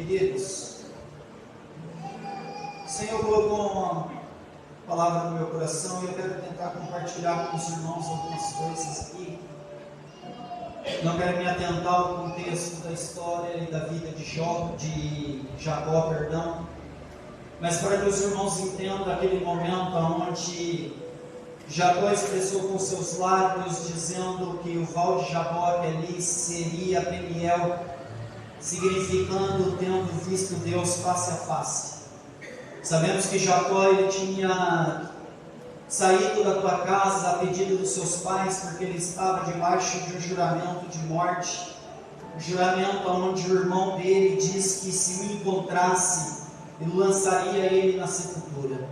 Queridos, o Senhor colocou uma palavra no meu coração e eu quero tentar compartilhar com os irmãos algumas coisas aqui. Não quero me atentar ao contexto da história e da vida de Jacó, mas para que os irmãos entendam aquele momento onde Jacó expressou com seus lábios, dizendo que o val de Jaboque ali seria Peniel, significando tendo visto Deus face a face. Sabemos que Jacó ele tinha saído da tua casa a pedido dos seus pais, porque ele estava debaixo de um juramento de morte, um juramento onde o irmão dele diz que se o encontrasse, ele lançaria ele na sepultura.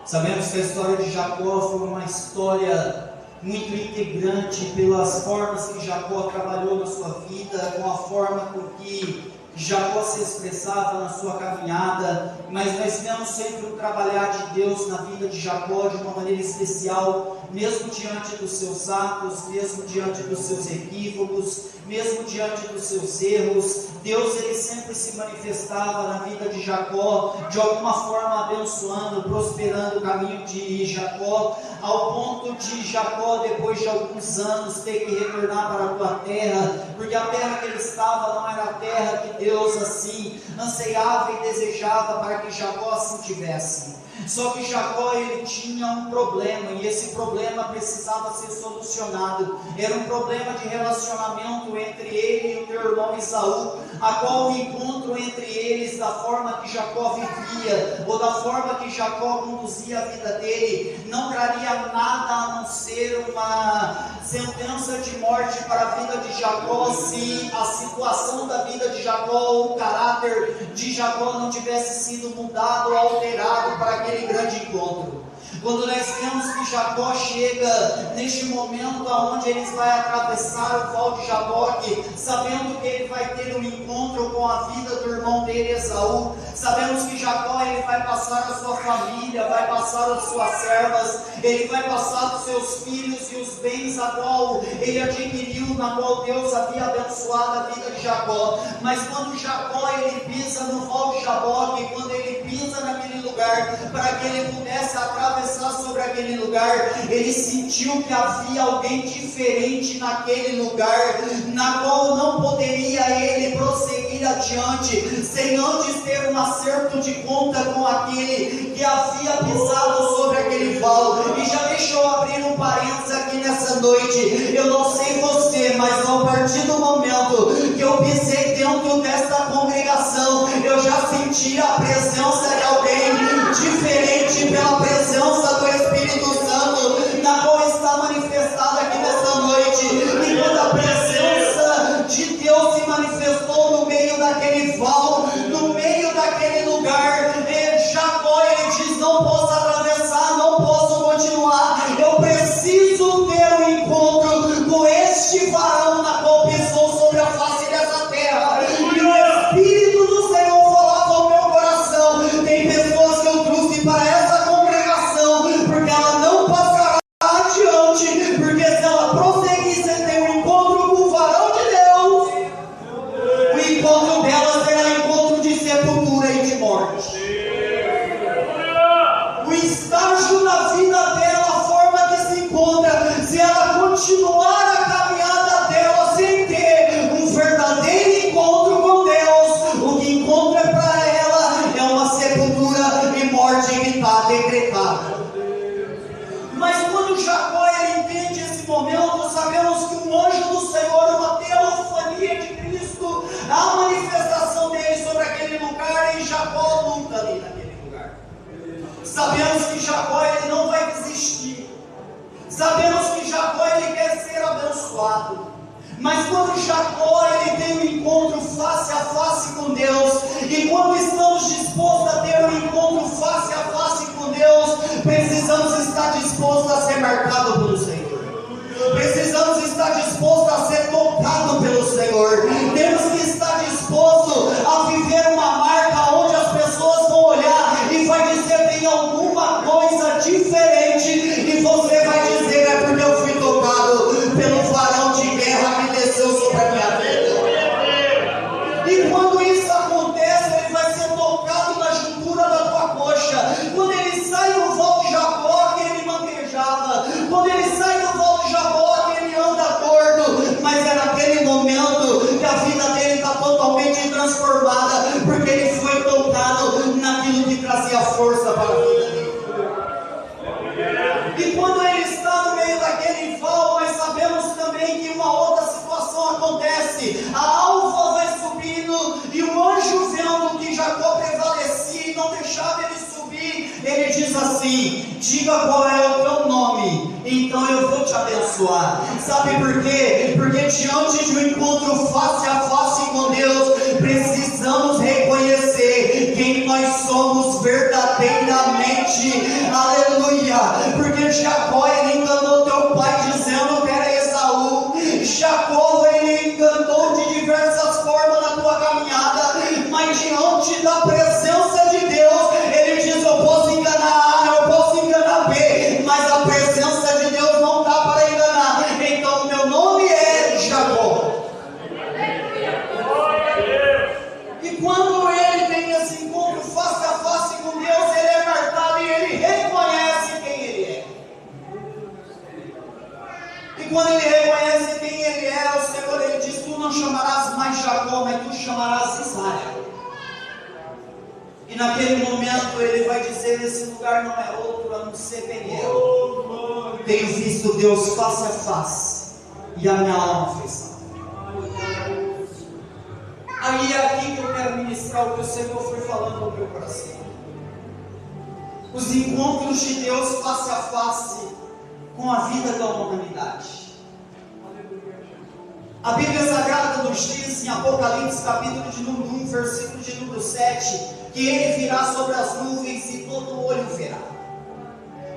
Sabemos que a história de Jacó foi uma história muito integrante pelas formas que Jacó trabalhou na sua vida, com a forma com que Jacó se expressava na sua caminhada, mas nós vemos sempre o trabalhar de Deus na vida de Jacó de uma maneira especial, mesmo diante dos seus atos, mesmo diante dos seus equívocos, mesmo diante dos seus erros. Deus ele sempre se manifestava na vida de Jacó, de alguma forma abençoando, prosperando o caminho de Jacó, ao ponto de Jacó, depois de alguns anos, ter que retornar para a tua terra, porque a terra que ele estava não era a terra que Deus assim anseiava e desejava para que Jacó assim tivesse. Só que Jacó ele tinha um problema, e esse problema precisava ser solucionado. Era um problema de relacionamento entre ele e o teu irmão Esaú, a qual o encontro entre eles, da forma que Jacó vivia, ou da forma que Jacó conduzia a vida dele, não traria nada a não ser uma sentença de morte para a vida de Jacó, se a situação da vida de Jacó, o caráter de Jacó não tivesse sido mudado ou alterado para aquele grande encontro. Quando nós vemos que Jacó chega neste momento onde ele vai atravessar o val de Jaboque, sabendo que ele vai ter um encontro com a vida do irmão dele Esaú, sabemos que Jacó ele vai passar a sua família, vai passar as suas servas, ele vai passar os seus filhos e os bens a qual ele adquiriu, na qual Deus havia abençoado a vida de Jacó. Mas quando Jacó ele pisa no val de Jaboque, quando ele pisa naquele lugar, para que ele pudesse atravessar sobre aquele lugar, ele sentiu que havia alguém diferente naquele lugar, na qual não poderia ele prosseguir adiante, sem antes ter um acerto de conta com aquele que havia pisado sobre aquele val. E já deixa eu abrir um parênteses aqui nessa noite, eu não sei você, mas a partir do momento que eu pisei dentro desta congregação, eu já senti a presença de alguém diferente pela presença do Espírito Santo, na qual está manifestada aqui nessa noite. E quando a presença de Deus se manifestou no meio daquele val, no meio daquele lugar, Jacó ele diz: não posso atravessar, não posso continuar, eu preciso ter um encontro com este varão na qual pisou sobre a face dessa terra. E o Espírito do Senhor falava ao meu coração: tem pessoas que eu trouxe para essa congregação, porque ela não passará adiante, porque se ela prosseguir sem ter um encontro com o varão de Deus, o encontro dela será encontro de sepultura e de morte. O estágio da vida dela, a forma que se encontra, se ela continuar a caminhada dela sem ter um verdadeiro encontro com Deus, o que encontra para ela é uma sepultura e morte que está decretada. Mas quando Jacó ele entende esse momento, sabemos que o anjo do Senhor, uma teofania de Cristo, a manifestação dele sobre aquele lugar, e Jacó luta ali naquele lugar. Sabemos que Jacó ele não vai desistir. Sabemos que Jacó ele quer ser abençoado. Mas quando Jacó ele tem um encontro face a face com Deus, e quando estamos dispostos a ter um encontro face a face com Deus, precisamos estar dispostos a ser marcado pelo Senhor. Precisamos estar dispostos a ser tocado pelo Senhor. Temos que estar dispostos a viver uma marca onde as pessoas vão olhar e vai dizer: tem alguma coisa diferente, e você vai dizer: é porque eu fui tocado pelo varão de guerra que desceu sobre a minha vida. E quando isso acontece, assim: diga qual é o teu nome, então eu vou te abençoar. Sabe por quê? Porque diante de um encontro face a face com Deus, precisamos reconhecer quem nós somos verdadeiramente. Aleluia! Porque Jacó, ele enganou teu pai dizendo que era Esaú. Jacó, ele enganou de diversas formas na tua caminhada, mas diante da presença de Deus, ele diz: eu posso enganar A, eu posso enganar B, mas a presença de Deus não dá para enganar. Então meu nome é Jacó. E quando ele tem esse encontro face a face com Deus, ele é marcado e ele reconhece quem ele é. E quando ele reconhece quem ele é, o Senhor, ele diz: tu não chamarás mais Jacó, mas tu chamarás Israel. E naquele momento ele vai dizer: esse lugar não é outro a não ser Peniel. Tenho visto Deus face a face, e a minha alma foi salva. Aí é aqui que eu quero ministrar o que o Senhor foi falando ao meu coração. Os encontros de Deus face a face com a vida da humanidade. A Bíblia Sagrada nos diz em Apocalipse, capítulo de número 1, versículo de número 7, que ele virá sobre as nuvens e todo olho verá.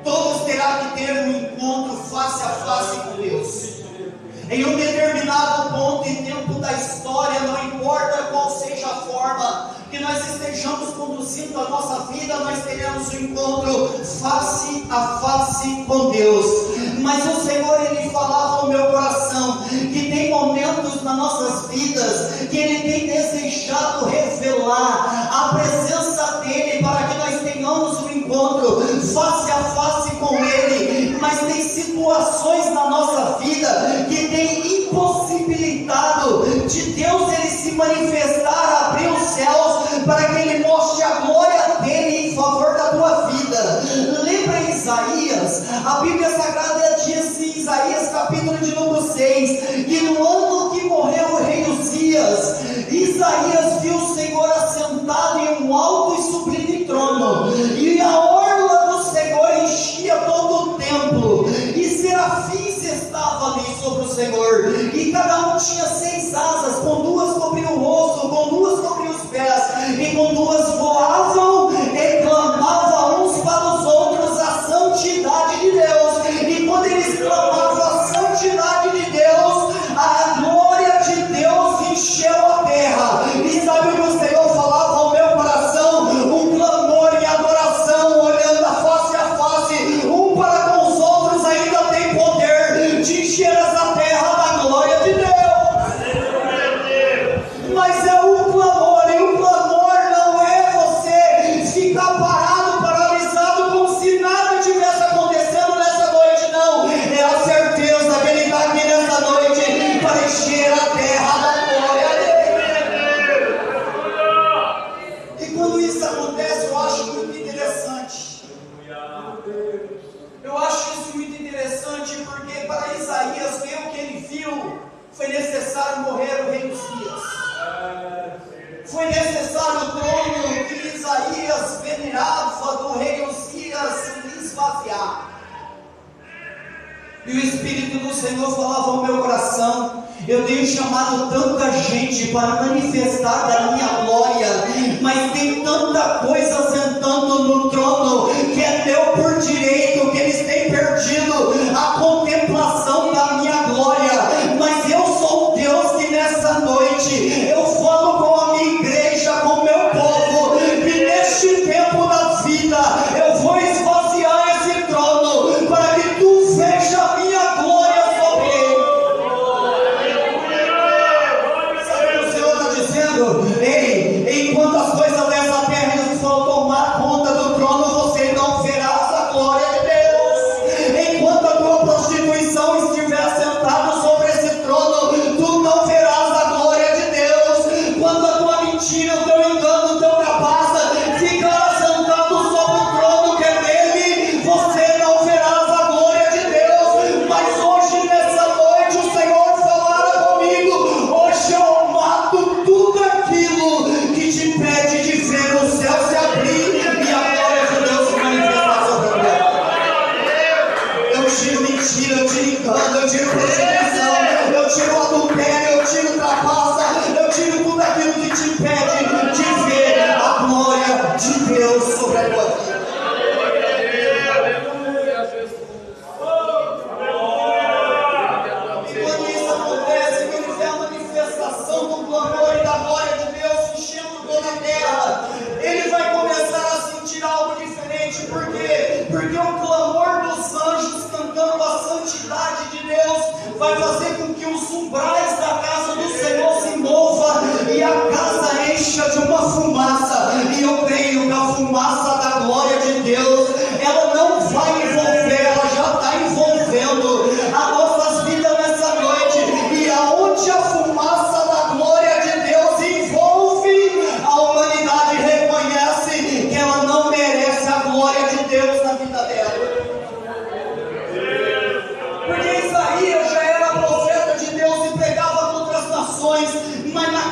Todos terão que ter um encontro face a face com Deus. Em um determinado ponto e tempo da história, não importa qual seja a forma que nós estejamos conduzindo a nossa vida, nós teremos um encontro face a face com Deus. Mas o Senhor, ele falava ao meu coração que tem momentos nas nossas vidas que ele tem desejado revelar a presença dele para que nós tenhamos um encontro face a face com ele. Mas tem situações na nossa vida que tem impossibilitado de Deus ele se manifestar, abrir os céus para que ele mostre a glória dele em favor da tua vida. Lembra Isaías? A Bíblia Sagrada diz em Isaías capítulo de número 6 que no ano que morreu o rei Uzias, Isaías viu o Senhor assentado em um alto e sublime trono, e a orla do Senhor enchia todo o templo, e serafins estavam ali sobre o Senhor, e cada um tinha 6 asas, com 2 cobriam o rosto, com 2 cobriam os pés, e com 2 voavam e clamavam uns para os outros a santidade de Deus. E quando eles clamavam a santidade de Deus, a glória de Deus encheu a terra. E sabe o que o Senhor falava ao meu coração? Um clamor e adoração, olhando a face, um para com os outros, ainda tem poder de encher essa terra da glória de Deus. Mas é um clamor, e o clamor não é você ficar parado, paralisado, como se nada tivesse acontecendo nessa noite, não. É a certeza que ele está aqui nessa noite para encher a terra da glória dele. E quando isso acontece, eu acho muito interessante. Eu acho isso muito interessante porque para Isaías ver o que ele viu, foi necessário morrer o rei Uzias. Foi necessário o trono que Isaías venerava do rei Uzias se esvaziar. E o Espírito do Senhor falava ao meu coração: eu tenho chamado tanta gente para manifestar da minha glória, mas tem tanta coisa sentando no trono que é teu por direito, que eles têm perdido a contemplação da minha glória. Mas eu sou o Deus que nessa noite eu falo com a minha igreja, com o meu povo, que neste tempo da vida eu vou esvaziar esse trono para que tu veja a minha glória sobre ele. Sabe o que o Senhor está dizendo? Ei, enquanto as coisas dessa terra eles vão tomar conta do trono, você não verá a glória de Deus. Enquanto a tua prostituição estiver assentada sobre esse trono, tu não verás a glória de Deus. Quando a tua mentira, o teu engano, o teu trapaça ficar assentado sobre o trono que é dele, você não verás a glória de Deus. Mas hoje, nessa noite, o Senhor falara comigo: hoje eu mato tudo aquilo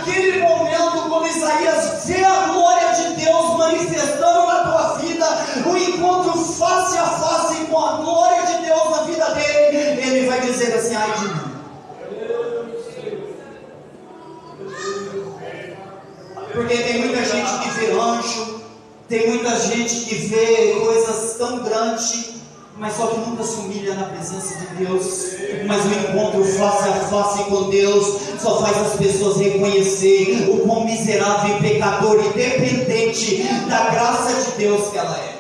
naquele momento, quando Isaías vê a glória de Deus manifestando na tua vida, o encontro face a face com a glória de Deus na vida dele, ele vai dizer assim: ai de mim. Porque tem muita gente que vê anjo, tem muita gente que vê coisas tão grandes, mas só que nunca se humilha na presença de Deus. Mas o encontro face a face com Deus só faz as pessoas reconhecer o quão miserável e pecador e dependente da graça de Deus que ela é.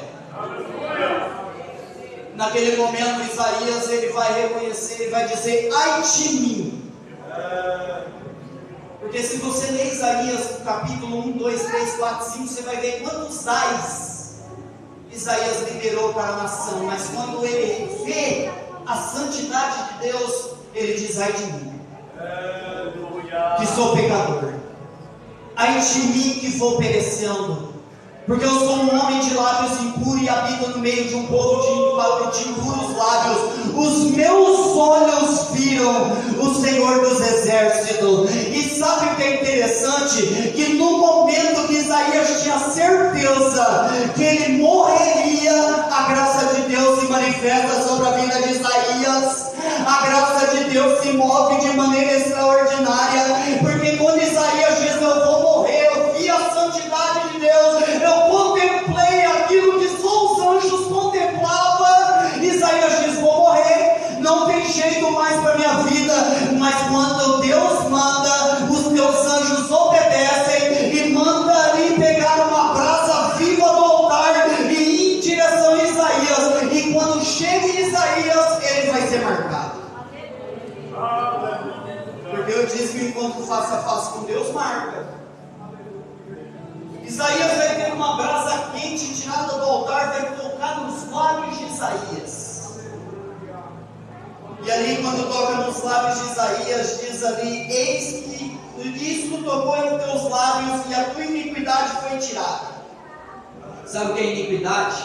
Naquele momento, Isaías, ele vai reconhecer, ele vai dizer: ai de mim. Porque se você ler Isaías capítulo 1, 2, 3, 4, 5, você vai ver quantos ais Isaías liberou para a nação. Mas quando ele vê a santidade de Deus, ele diz: ai de mim, que sou pecador. Ai de mim que vou perecendo, porque eu sou um homem de lábios impuros e habito no meio de um povo de impuros lábios. Os meus olhos viram o Senhor dos exércitos. E sabe o que é interessante? Que no momento que Isaías tinha certeza que ele morreria, a graça de Deus se manifesta sobre a vida de Isaías. A graça de Deus se move de maneira extraordinária, porque quando Isaías diz: eu vou morrer, eu vi a santidade de Deus, eu contemplei aquilo que só os anjos contemplavam. Isaías diz: vou morrer, não tem jeito mais para minha vida. Mas quando Deus manda, os teus anjos obedecem e manda ali pegar uma brasa viva do altar e ir em direção a Isaías. E quando chega em Isaías, ele vai ser marcado. Porque eu disse que o encontro face a face com Deus marca. Isaías vai ter uma brasa quente tirada do altar, vai tocar nos lábios de Isaías. E ali, quando toca nos lábios de Isaías, diz ali: eis que isto tocou em teus lábios e a tua iniquidade foi tirada. Sabe o que é iniquidade?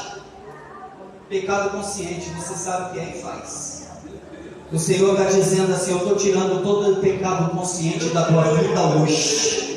Pecado consciente. Você sabe o que é e faz. O Senhor está dizendo assim: eu estou tirando todo o pecado consciente da tua vida hoje.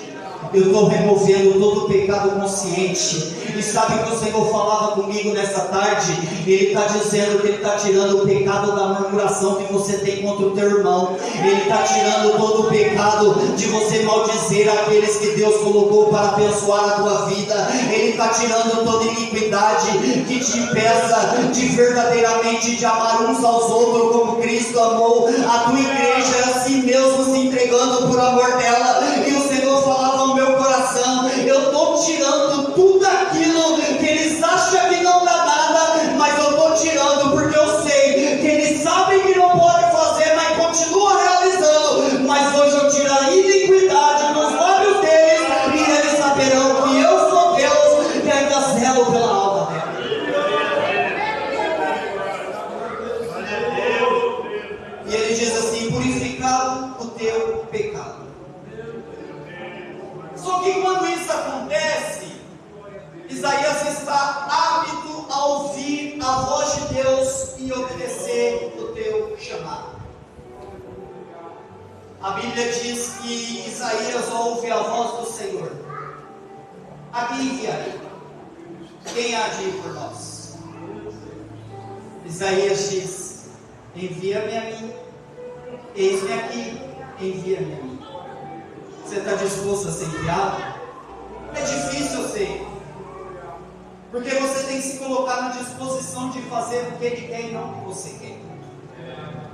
Eu estou removendo todo o pecado consciente. E sabe que o Senhor falava comigo nessa tarde? Ele está dizendo que Ele está tirando o pecado da murmuração que você tem contra o teu irmão. Ele está tirando todo o pecado de você maldizer aqueles que Deus colocou para abençoar a tua vida. Ele está tirando toda iniquidade que te impeça de verdadeiramente de amar uns aos outros como Cristo amou a tua igreja, assim mesmo se entregando por amor dela. E o Senhor falava no meu coração: eu estou tirando tudo aquilo que eles acham que não dá nada, mas eu estou tirando porque eu sei que eles sabem que não podem fazer, mas continuam realizando. Mas hoje eu tiro a iniquidade dos lábios deles e eles saberão que eu sou Deus e ainda zelo pela alma dela. E ele diz assim: purificado o teu pecado. Só que quando isso acontece, Isaías está apto a ouvir a voz de Deus e obedecer o teu chamado. A Bíblia diz que Isaías ouve a voz do Senhor: a quem enviarei? Quem há de ir por nós? Isaías diz: envia-me a mim, eis-me aqui, envia-me a mim. Você está disposto a ser enviado? É difícil, eu sei, porque você tem que se colocar na disposição de fazer o que Ele quer e não o que você quer.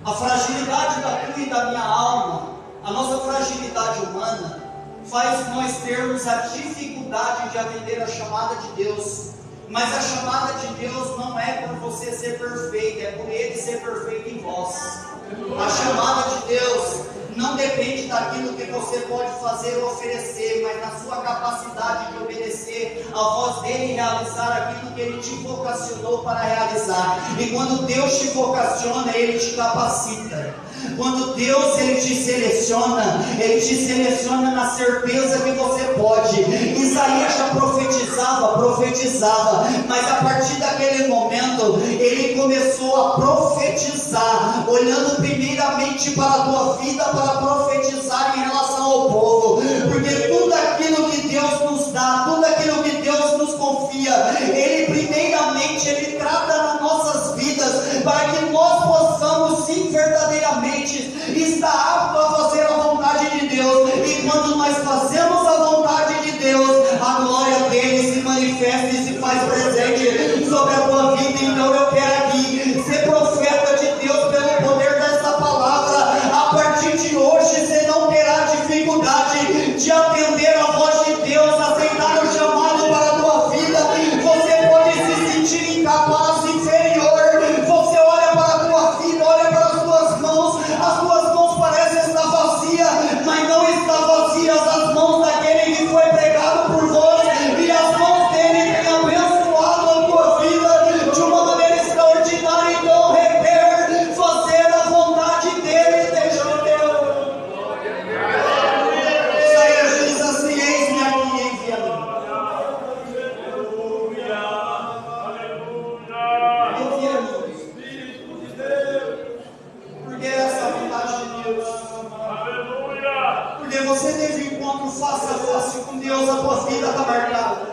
A fragilidade da tua e da minha alma, a nossa fragilidade humana, faz nós termos a dificuldade de atender a chamada de Deus. Mas a chamada de Deus não é por você ser perfeito, é por Ele ser perfeito em vós. A chamada de Deus não depende daquilo que você pode fazer ou oferecer, mas na sua capacidade de obedecer a voz dele e realizar aquilo que ele te vocacionou para realizar. E quando Deus te vocaciona, ele te capacita. Quando Deus ele te seleciona na certeza que você pode. Isaías já profetizava, mas a partir daquele momento ele começou a profetizar, olhando primeiramente para a tua vida, para profetizar em relação ao povo, porque mais presente sobre a tua vida. Então eu quero aqui ser profeta de Deus pelo poder dessa palavra. A partir de hoje você não terá dificuldade de atender a voz de Deus, aceitar o chamado para a tua vida. Você pode se sentir incapaz, inferior. Você olha para a tua vida, olha para as tuas mãos parecem estar vazias, mas não estão vazias as mãos daquele que foi pregado por vós, e as mãos dele têm abençoado a tua vida de uma maneira extraordinária. Então requer fazer a vontade dele. Deixa eu ver. Isaías diz assim: eis-me aqui, envia-me. Porque essa é a vontade de Deus. Porque você teve encontro face a face com Deus, a tua vida está marcada.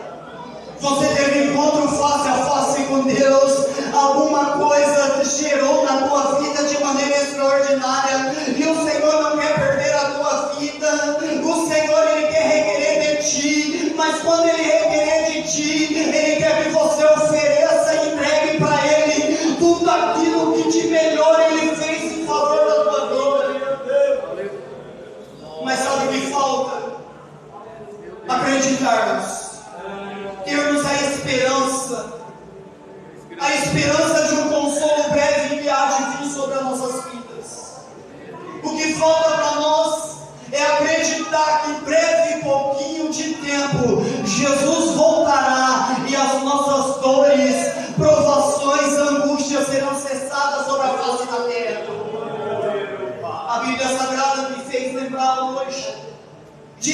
Você teve encontro face a face com Deus, alguma coisa gerou na tua vida de maneira extraordinária, e o Senhor não quer perder a tua vida. O Senhor, Ele quer requerer de ti, mas quando Ele requerer de ti, Ele quer que você ofereça e entregue para Ele tudo aquilo que de melhor Ele fez em favor da tua vida. Mas sabe o que falta? Acreditarmos, termos a esperança de um consolo breve que há de vir sobre as nossas vidas. O que falta para nós é acreditar que em breve pouquinho de tempo Jesus voltará e as nossas dores, provações, angústias serão cessadas sobre a face da terra. A Bíblia Sagrada me fez lembrar hoje de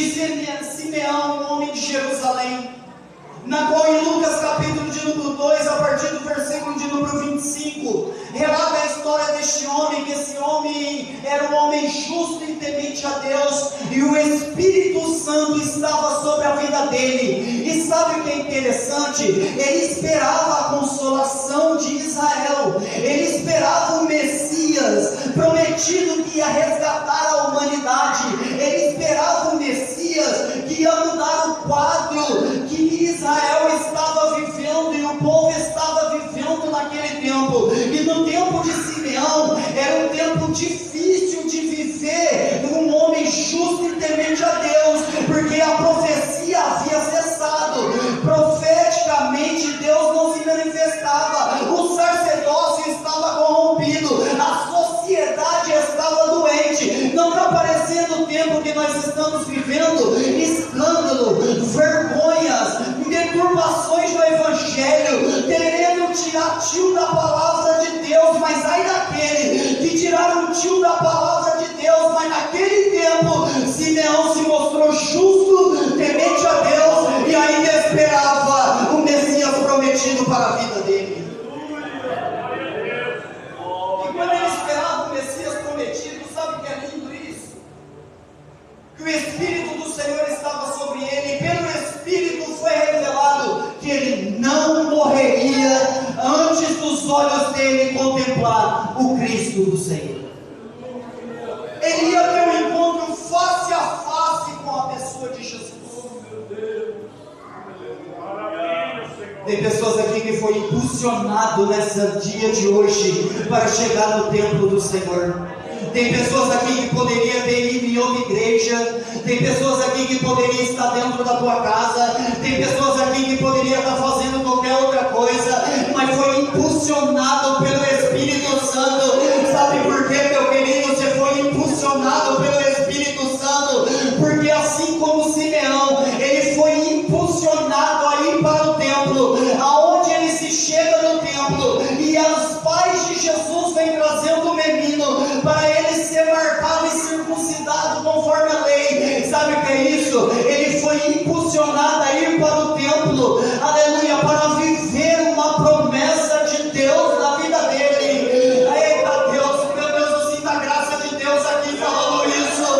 Simeão, um homem de Jerusalém, na qual em Lucas capítulo de número 2, a partir do versículo de número 25, relata a história deste homem, que esse homem era um homem justo e temente a Deus, e o Espírito Santo estava sobre a vida dele. E sabe o que é interessante? Ele esperava a consolação de Israel, ele esperava o Messias prometido que ia resgatar a humanidade, ele esperava o Messias que ia mudar o quadro que Israel estava vivendo e o povo estava vivendo naquele tempo. E no tempo de Simeão era um tempo difícil de viver um homem justo e temente a Deus, porque a profecia havia cessado, profeticamente Deus não se manifestava, o sacerdócio estava corrompido, a sociedade estava doente. Não está parecendo o tempo que nós estamos vivendo? Escândalo, vergonhas, deturpações do Evangelho, querendo tirar tio da palavra de Deus. Mas ai daquele que tiraram tio da palavra de Deus. Mas naquele tempo Simeão se mostrou justo, temente a Deus, e ainda esperava o Messias prometido para a vida dele. E quando ele esperava o Messias prometido, sabe o que é lindo isso? Que o Espírito do Senhor estava sobre ele, e pelo Espírito foi revelado que ele não morreria antes dos olhos dele contemplar o Cristo do Senhor. Ele ia ter um encontro face a face com a pessoa de Jesus. Tem pessoas aqui que foi impulsionado nesse dia de hoje para chegar no templo do Senhor. Tem pessoas aqui que poderiam ter ido em outra igreja. Tem pessoas aqui que poderiam estar dentro da tua casa. Tem pessoas aqui que poderiam estar fazendo qualquer outra coisa, mas foi impulsionado pelo Espírito Santo. Sabe por quê, meu querido? Você foi impulsionado pelo Espírito Santo, porque assim como Simeão, ele foi impulsionado a ir para o templo, aonde ele se chega no templo, e os pais de Jesus vêm trazendo o menino para ele ser marcado e circuncidado conforme a lei. Sabe o que é isso? Ele foi impulsionado a ir para o templo, aleluia, para viver uma promessa de Deus na vida dele. Eita Deus, meu Deus, eu sinto a graça de Deus aqui falando isso.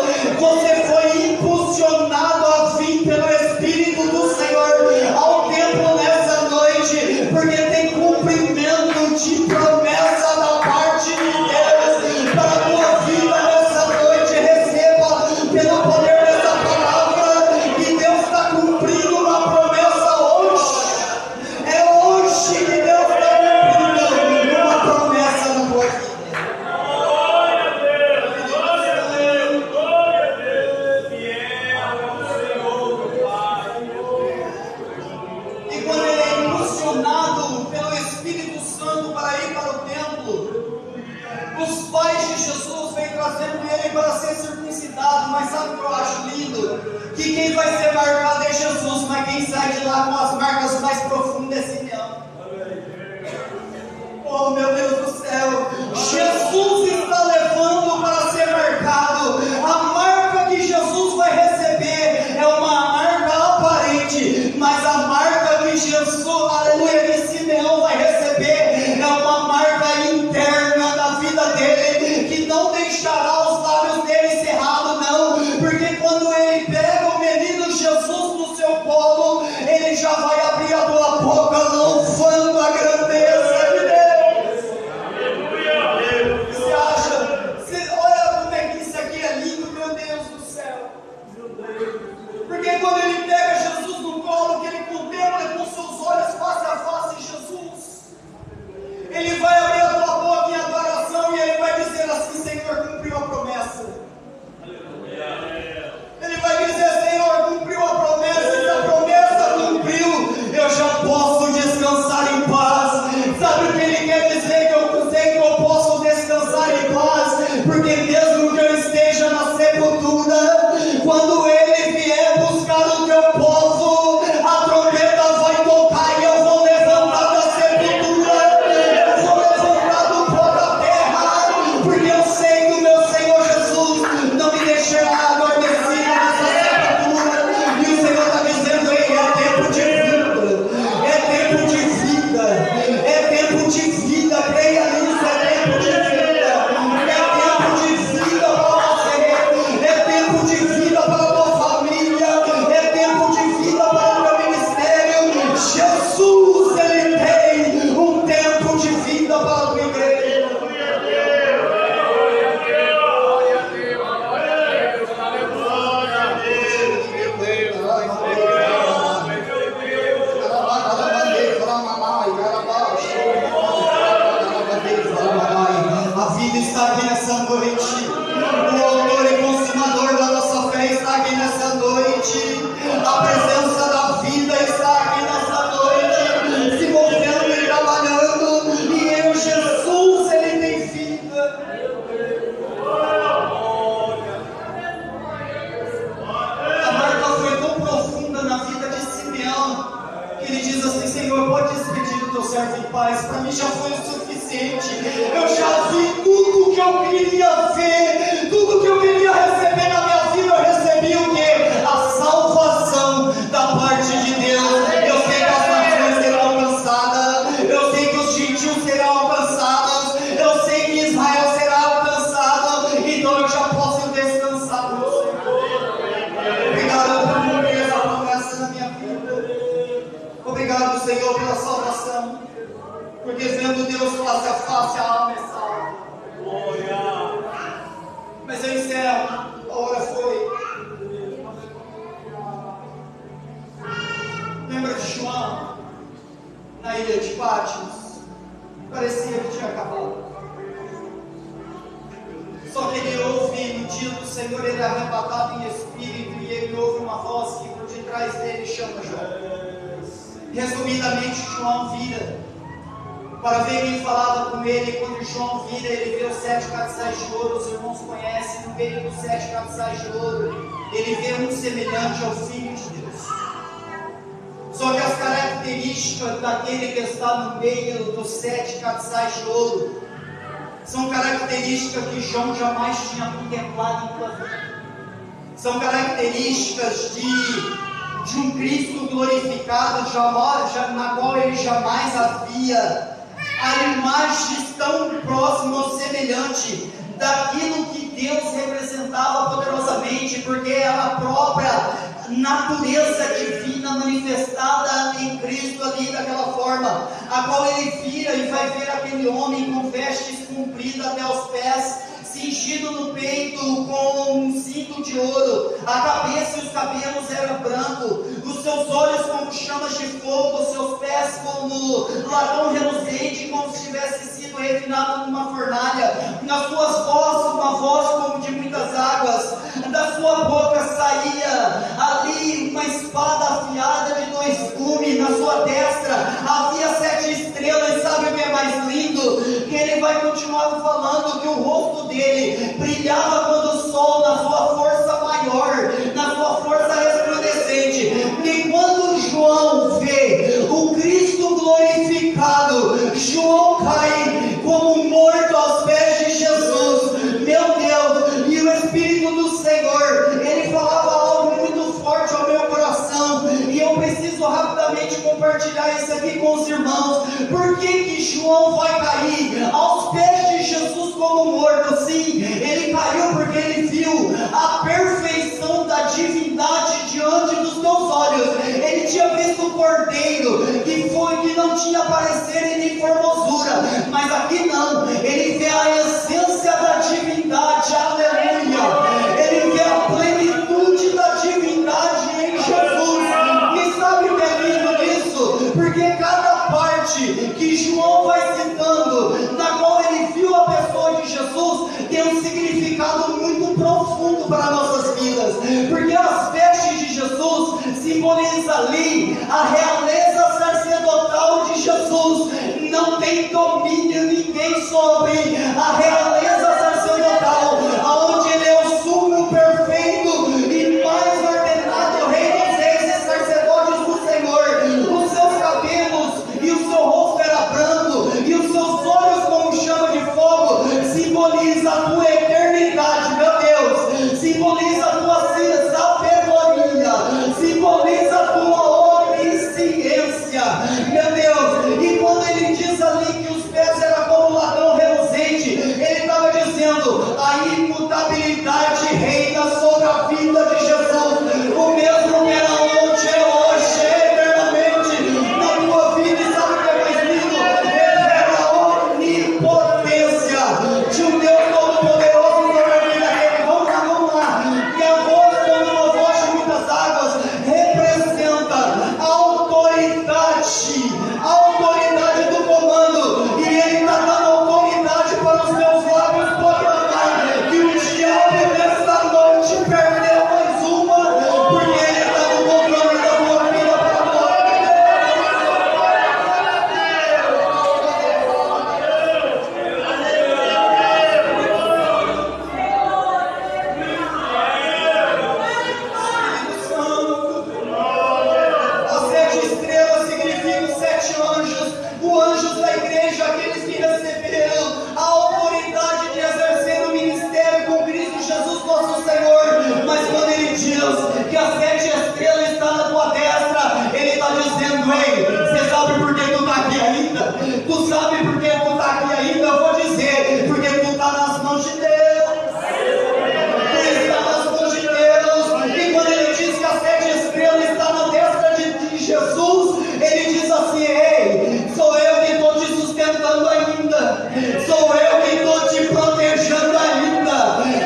quem sai de lá com as marcas mais profundas é Simeão. Oh, meu Deus do céu, Jesus está levando para ser marcado. A marca que Jesus vai receber é uma marca aparente, mas a marca que Jesus, aleluia, que Simeão vai receber é uma marca interna da vida dele, que não deixará os lábios dele cerrados, não, porque quando ele pega o menino Jesus no seu colo, ele já vai abrir a tua boca louvando a grandeza de Deus. Porque quando ele pega Jesus no colo, que ele contempla com seus olhos face a face Jesus, ele vai abrir a tua boca em adoração e ele vai dizer assim: Senhor, cumpriu a promessa. Ele vai dizer: Senhor, cumpriu a promessa, e se a promessa cumpriu, eu já posso descansar em paz. Sabe o que ele quer dizer? Que eu sei que eu posso descansar em paz, porque mesmo que eu esteja na sepultura, quando ele vier buscar o teu povo, a trombeta vai tocar e eu vou levantar da sepultura, eu vou levantar do pó da terra, porque eu sei que o meu Senhor Jesus não me deixará adormecido nessa sepultura. E o Senhor está dizendo: ei, é tempo de vida, é tempo de vida, é tempo de vida, creia nisso, é tempo de vida. Para mim já foi o suficiente. Eu já vi tudo que eu queria ver, tudo que eu queria receber na minha vida. Eu recebi o quê? A salvação da parte de Deus. Eu sei que as nações serão alcançadas, eu sei que os gentios serão alcançados, eu sei que Israel será alcançado, então eu já posso descansar no Senhor. Obrigado por cumprir essa promessa na minha vida. Obrigado, Senhor, pela salvação. Porque vendo Deus face a face, a alma é salva. Mas eu encerro, a hora foi. Lembra de João, na ilha de Patmos? Parecia que tinha acabado. Só que ele ouve, no dia do Senhor, ele é arrebatado em espírito, e ele ouve uma voz que por detrás dele chama João. Resumidamente, João vira para ver quem falava com ele. Quando João vira, ele vê os 7 castiçais de ouro. Os irmãos conhecem. No meio dos 7 castiçais de ouro, ele vê um semelhante ao Filho de Deus. Só que as características daquele que está no meio dos 7 castiçais de ouro são características que João jamais tinha contemplado em sua vida. São características de um Cristo glorificado, na qual ele jamais havia a imagem tão próxima ou semelhante daquilo que Deus representava poderosamente, porque era a própria natureza divina manifestada em Cristo ali daquela forma, a qual ele vira e vai ver aquele homem com vestes compridas até os pés, cingido no peito com um cinto de ouro, a cabeça e os cabelos eram brancos, os seus olhos como chamas de fogo, os seus pés como latão reluzente, como se tivesse sido refinado numa fornalha, nas suas vozes uma voz como de muitas águas, da sua boca saía ali uma espada afiada de 2 gumes, na sua destra havia 7 estrelas. E sabe o que é mais lindo? Que ele vai continuar falando que o rosto dele brilhava quando o sol, na sua força maior, na sua força resplandecente, e quando eu preciso rapidamente compartilhar isso aqui com os irmãos. Por que João vai cair aos pés de Jesus como morto? Sim, ele caiu porque ele viu a perfeição da divindade diante dos seus olhos. Ele tinha visto o Cordeiro que não tinha parecer e nem formosura, mas aqui não, ele vê a essência da divindade, aleluia. Ele vê a plenitude da divindade em Jesus. E sabe o que é lindo nisso? Porque cada parte que João vai citando, na qual ele viu a pessoa de Jesus, tem um significado muito profundo para nossas vidas. Porque as vestes de Jesus simboliza ali a realeza sacerdotal de Jesus. Não tem domínio ninguém sobre a realeza sacerdotal, aonde ele é o sumo perfeito e mais ordenado rei dos reis e sacerdotes do Senhor. Os seus cabelos e o seu rosto era branco, e os seus olhos como chama de fogo, simboliza a tua eternidade, meu Deus, simboliza a tua sabedoria, simboliza a tua onisciência, meu Deus. E quando ele diz ali que os pés eram como ladrão reluzente, ele estava dizendo: a imutabilidade reina sobre a vida de Jesus. O mesmo que era ontem, é hoje, é eternamente na tua vida. E sabe o que é mais lindo? Ele era a onipotência de um Deus todo-poderoso sobre a vida dele. Vamos lá. E a voz como uma voz de muitas águas representa a autoridade do comando. E ele está dando autoridade para os meus lábios proclamar que o diabo nesta noite perdeu mais uma, porque ele está no controle da tua vida para a glória de As 7 estrelas significam 7 anjos, os anjos da igreja, aqueles que receberam a autoridade de exercer o ministério com Cristo Jesus nosso Senhor. Mas quando ele diz que as 7 estrelas estão na tua destra, ele está dizendo: ei, você sabe por que tu está aqui ainda? Tu sabe por que tu está aqui ainda? Eu vou dizer: porque tu está nas mãos de Deus. Tu está nas mãos de Deus. E quando ele diz que as 7 estrelas estão na destra de Jesus, ele diz assim: ei, sou eu que estou te sustentando ainda, sou eu que estou te protegendo ainda,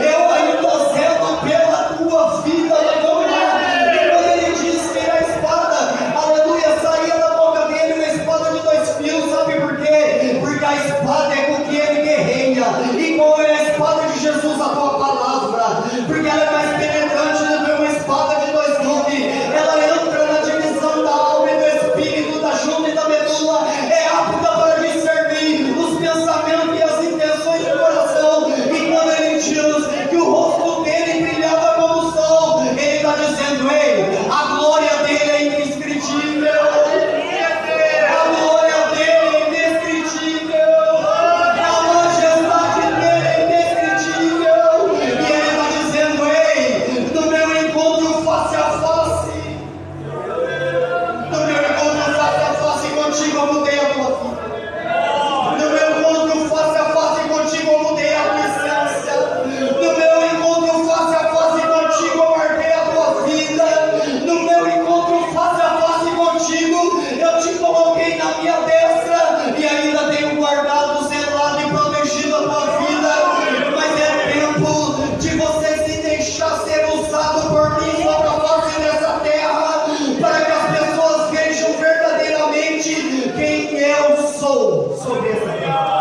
eu ainda zelo pela tua vida, aleluia. E quando ele diz que a espada, aleluia, saía da boca dele uma espada de 2 fios, sabe por quê? Porque a espada é com que ele guerreia. E qual é a espada de Jesus? A tua palavra, porque ela é mais penetrante do que uma espada de 2 gumes. Ela entra na divisão da alma e do espírito, da junta e da medula, é apta para discernir os pensamentos e as intenções do coração. E quando ele diz que o rosto dele brilhava como o sol, ele está dizendo: ei, a glória dele é indescritível, a glória dele é indescritível, a majestade dele é indescritível. E ele está dizendo: ei, no meu encontro face a face, no meu encontro face a face contigo, eu mudei a tua vida. No meu encontro face a face contigo, eu mudei a tua essência. No meu encontro face a face contigo, eu marquei a tua vida. No meu encontro face a face contigo, eu te coloquei na minha destra e ainda tenho guardado, zelado e protegido a tua vida. Mas é tempo de você se deixar ser usado por mim sobre a face dessa terra, para que as pessoas vejam verdadeiramente quem eu sou sobre essa terra.